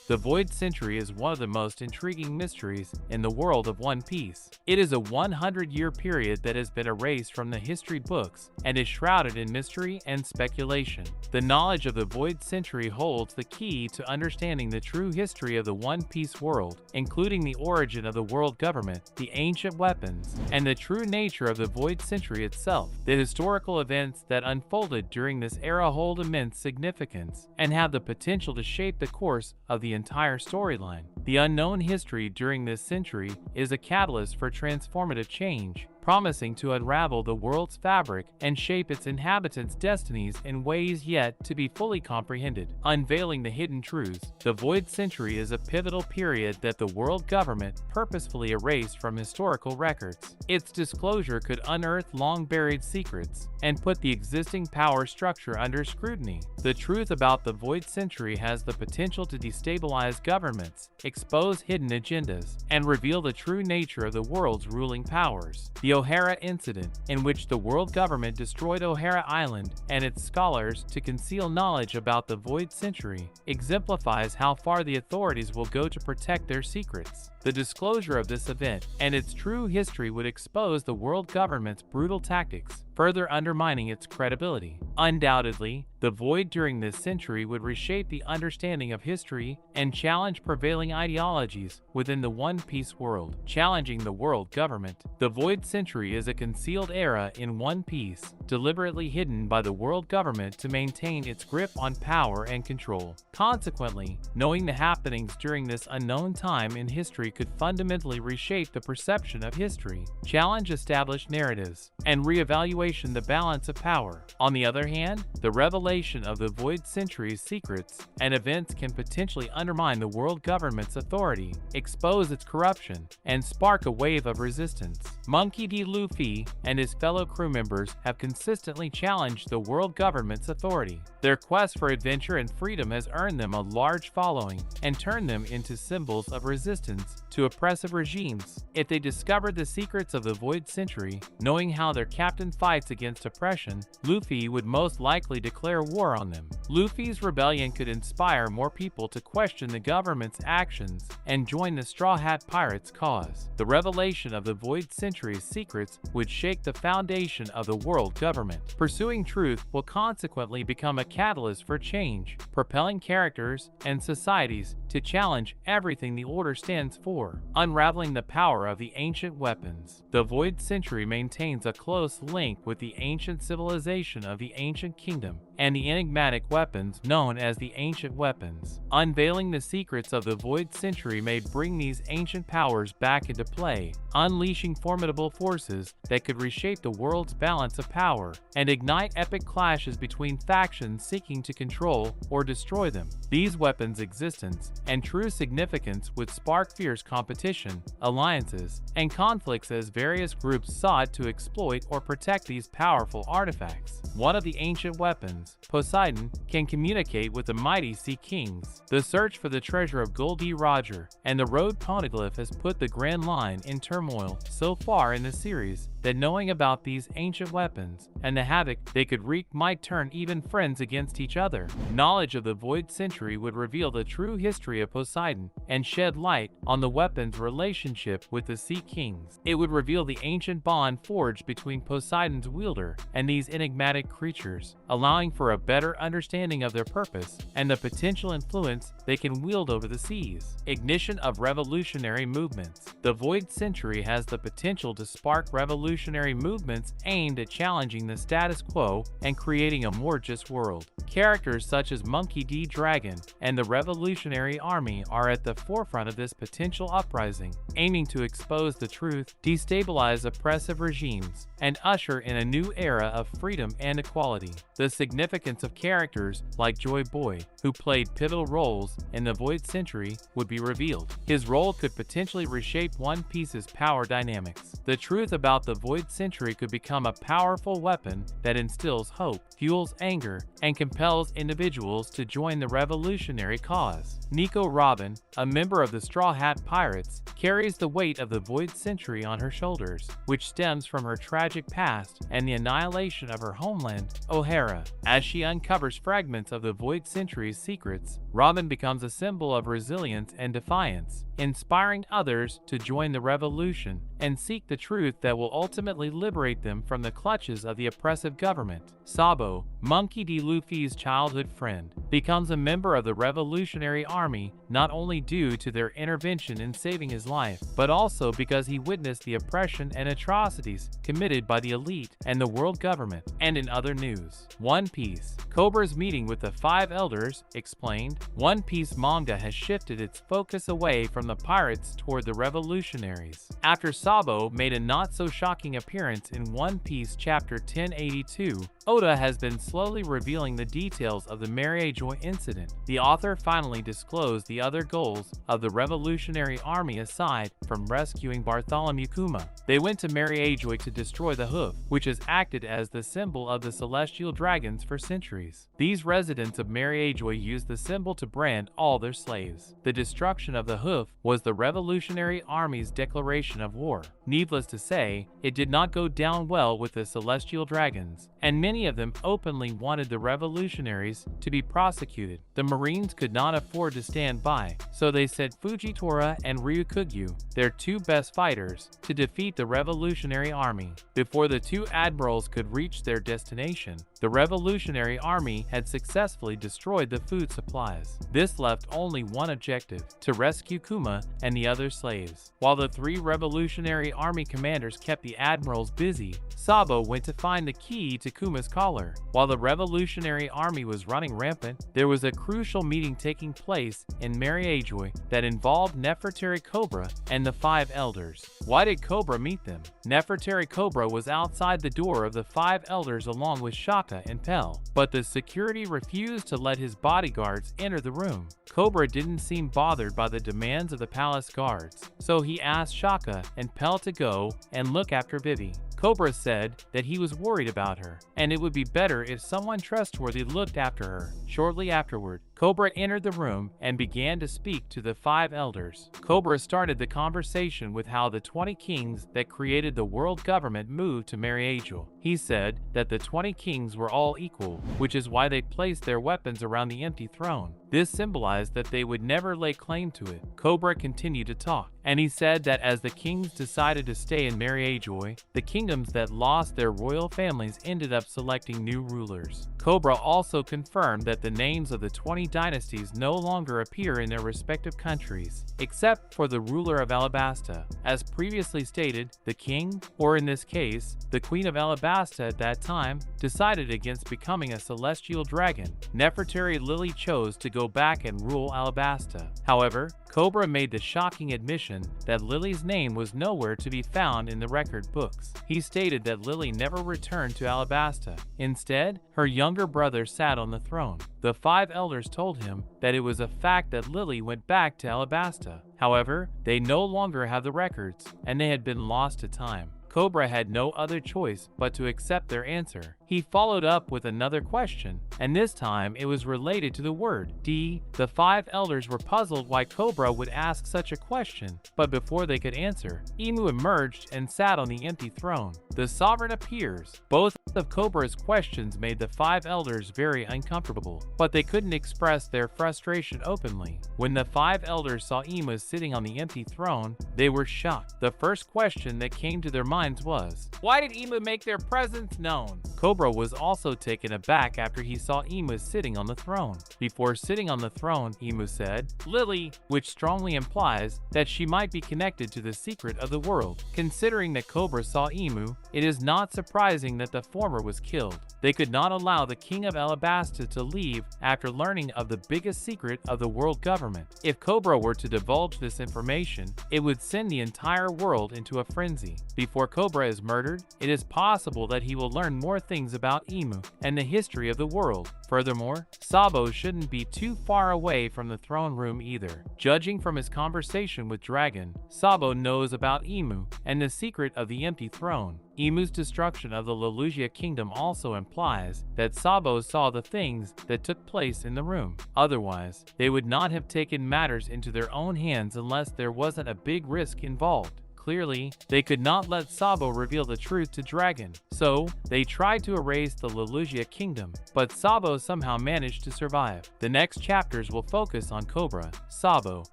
The Void Century is one of the most intriguing mysteries in the world of One Piece. It is a 100-year period that has been erased from the history books and is shrouded in mystery and speculation. The knowledge of the Void Century holds the key to understanding the true history of the One Piece world, including the origin of the world government, the ancient weapons, and the true nature of the Void Century itself. The historical events that unfolded during this era hold immense significance and have the potential to shape the course of the entire storyline. The unknown history during this century is a catalyst for transformative change, promising to unravel the world's fabric and shape its inhabitants' destinies in ways yet to be fully comprehended. Unveiling the hidden truths, the Void Century is a pivotal period that the world government purposefully erased from historical records. Its disclosure could unearth long-buried secrets and put the existing power structure under scrutiny. The truth about the Void Century has the potential to destabilize governments, expose hidden agendas, and reveal the true nature of the world's ruling powers. The Ohara incident, in which the world government destroyed Ohara Island and its scholars to conceal knowledge about the Void Century, exemplifies how far the authorities will go to protect their secrets. The disclosure of this event and its true history would expose the world government's brutal tactics, further undermining its credibility. Undoubtedly, the Void during this century would reshape the understanding of history and challenge prevailing ideologies within the One Piece world. Challenging the world government, the Void Century is a concealed era in One Piece, deliberately hidden by the world government to maintain its grip on power and control. Consequently, knowing the happenings during this unknown time in history could fundamentally reshape the perception of history, challenge established narratives, and reevaluation the balance of power. On the other hand, the revelation of the Void Century's secrets and events can potentially undermine the world government's authority, expose its corruption, and spark a wave of resistance. Monkey D. Luffy and his fellow crew members have consistently challenged the world government's authority. Their quest for adventure and freedom has earned them a large following and turned them into symbols of resistance to oppressive regimes. If they discovered the secrets of the Void Century, knowing how their captain fights against oppression, Luffy would most likely declare war on them. Luffy's rebellion could inspire more people to question the government's actions and join the Straw Hat Pirates' cause. The revelation of the Void Century's secrets would shake the foundation of the world government. Pursuing truth will consequently become a catalyst for change, propelling characters and societies to challenge everything the Order stands for. Unraveling the power of the ancient weapons, the Void Century maintains a close link with the ancient civilization of the Ancient Kingdom and the enigmatic weapons known as the Ancient Weapons. Unveiling the secrets of the Void Century may bring these ancient powers back into play, unleashing formidable forces that could reshape the world's balance of power and ignite epic clashes between factions seeking to control or destroy them. These weapons' existence and true significance would spark fierce competition, alliances, and conflicts as various groups sought to exploit or protect these powerful artifacts. One of the ancient weapons, Poseidon, can communicate with the mighty Sea Kings. The search for the treasure of Gul D. Roger and the Road Poneglyph has put the Grand Line in turmoil so far in the series that knowing about these ancient weapons and the havoc they could wreak might turn even friends against each other. Knowledge of the Void Century would reveal the true history of Poseidon and shed light on the weapon's relationship with the Sea Kings. It would reveal the ancient bond forged between Poseidon's wielder and these enigmatic creatures, allowing for a better understanding of their purpose and the potential influence they can wield over the seas. Ignition of revolutionary movements. The Void Century has the potential to spark revolutionary movements aimed at challenging the status quo and creating a more just world. Characters such as Monkey D. Dragon and the Revolutionary Army are at the forefront of this potential uprising, aiming to expose the truth, destabilize oppressive regimes, and usher in a new era of freedom and equality. The significance of characters like Joy Boy, who played pivotal roles in the Void Century, would be revealed. His role could potentially reshape One Piece's power dynamics. The truth about the Void Century could become a powerful weapon that instills hope, fuels anger, and compels individuals to join the revolutionary cause. Nico Robin, a member of the Straw Hat Pirates, carries the weight of the Void Century on her shoulders, which stems from her tragic past and the annihilation of her homeland, Ohara. As she uncovers fragments of the Void Century's secrets, Robin becomes a symbol of resilience and defiance, inspiring others to join the revolution and seek the truth that will ultimately liberate them from the clutches of the oppressive government. Sabo, Monkey D. Luffy's childhood friend, becomes a member of the Revolutionary Army not only due to their intervention in saving his life, but also because he witnessed the oppression and atrocities committed by the elite and the world government. And in other news, One Piece. Cobra's meeting with the Five Elders explained, One Piece manga has shifted its focus away from the pirates toward the revolutionaries. After Sabo made a not-so-shocking appearance in One Piece chapter 1082, Oda has been slowly revealing the details of the Mary Geoise incident. The author finally disclosed the other goals of the Revolutionary Army aside from rescuing Bartholomew Kuma. They went to Mary Geoise to destroy the hoof, which has acted as the symbol of the celestial dragons for centuries. These residents of Mary Geoise used the symbol to brand all their slaves. The destruction of the hoof was the Revolutionary Army's declaration of war. Needless to say, it did not go down well with the celestial dragons, and many of them openly wanted the revolutionaries to be prosecuted. The Marines could not afford to stand by, so they sent Fujitora and Ryukugyu, their two best fighters, to defeat the Revolutionary Army. Before the two admirals could reach their destination, the Revolutionary Army had successfully destroyed the food supplies. This left only one objective: to rescue Kuma and the other slaves. While the three Revolutionary Army commanders kept the admirals busy, Sabo went to find the key to Kuma's collar. While the Revolutionary Army was running rampant, there was a crucial meeting taking place in Mary Geoise that involved Nefertari Cobra and the Five Elders. Why did Cobra meet them? Nefertari Cobra was outside the door of the Five Elders along with Shaka and Pell, but the security refused to let his bodyguards enter the room. Cobra didn't seem bothered by the demands of the palace guards, so he asked Shaka and Pell to go and look after Vivi. Cobra said that he was worried about her, and it would be better if someone trustworthy looked after her. Shortly afterward, Cobra entered the room and began to speak to the Five Elders. Cobra started the conversation with how the 20 kings that created the world government moved to Mary Geoise. He said that the 20 kings were all equal, which is why they placed their weapons around the empty throne. This symbolized that they would never lay claim to it. Cobra continued to talk, and he said that as the kings decided to stay in Mary Geoise, the kingdoms that lost their royal families ended up selecting new rulers. Cobra also confirmed that the names of the 20 dynasties no longer appear in their respective countries, except for the ruler of Alabasta. As previously stated, the king, or in this case, the queen of Alabasta at that time, decided against becoming a celestial dragon. Nefertari Lily chose to go back and rule Alabasta. However, Cobra made the shocking admission that Lily's name was nowhere to be found in the record books. He stated that Lily never returned to Alabasta. Instead, her younger brother sat on the throne. The Five Elders told him that it was a fact that Lily went back to Alabasta. However, they no longer have the records, and they had been lost to time. Cobra had no other choice but to accept their answer. He followed up with another question, and this time it was related to the word D. The Five Elders were puzzled why Cobra would ask such a question, but before they could answer, Imu emerged and sat on the empty throne. The sovereign appears. Both of Cobra's questions made the Five Elders very uncomfortable, but they couldn't express their frustration openly. When the Five Elders saw Imu sitting on the empty throne, they were shocked. The first question that came to their minds was, why did Imu make their presence known? Cobra was also taken aback after he saw Imu sitting on the throne. Before sitting on the throne, Imu said, Lily, which strongly implies that she might be connected to the secret of the world. Considering that Cobra saw Imu, it is not surprising that the former was killed. They could not allow the king of Alabasta to leave after learning of the biggest secret of the world government. If Cobra were to divulge this information, it would send the entire world into a frenzy. Before Cobra is murdered, it is possible that he will learn more things about Imu and the history of the world. Furthermore, Sabo shouldn't be too far away from the throne room either. Judging from his conversation with Dragon, Sabo knows about Imu and the secret of the empty throne. Imu's destruction of the Lelusia kingdom also implies that Sabo saw the things that took place in the room. Otherwise, they would not have taken matters into their own hands unless there wasn't a big risk involved. Clearly, they could not let Sabo reveal the truth to Dragon, so they tried to erase the Lelusia kingdom, but Sabo somehow managed to survive. The next chapters will focus on Cobra, Sabo,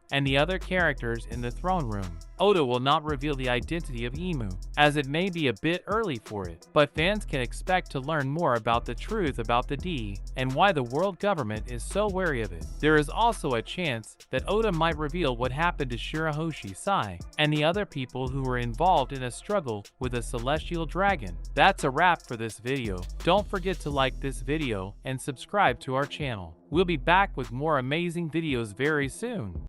and the other characters in the throne room. Oda will not reveal the identity of Imu, as it may be a bit early for it, but fans can expect to learn more about the truth about the D and why the world government is so wary of it. There is also a chance that Oda might reveal what happened to Shirahoshi Sai and the other people who were involved in a struggle with a celestial dragon. That's a wrap for this video. Don't forget to like this video and subscribe to our channel. We'll be back with more amazing videos very soon.